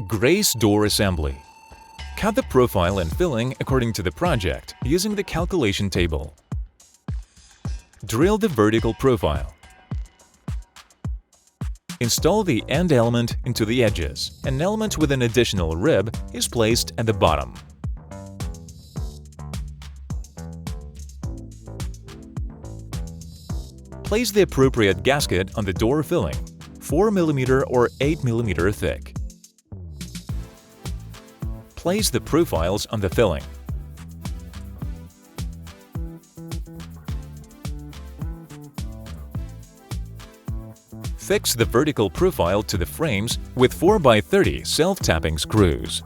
Grace door assembly. Cut the profile and filling according to the project using the calculation table. Drill the vertical profile. Install the end element into the edges. An element with an additional rib is placed at the bottom. Place the appropriate gasket on the door filling, 4 mm or 8 mm thick. Place the profiles on the filling. Fix the vertical profile to the frames with 4x30 self-tapping screws.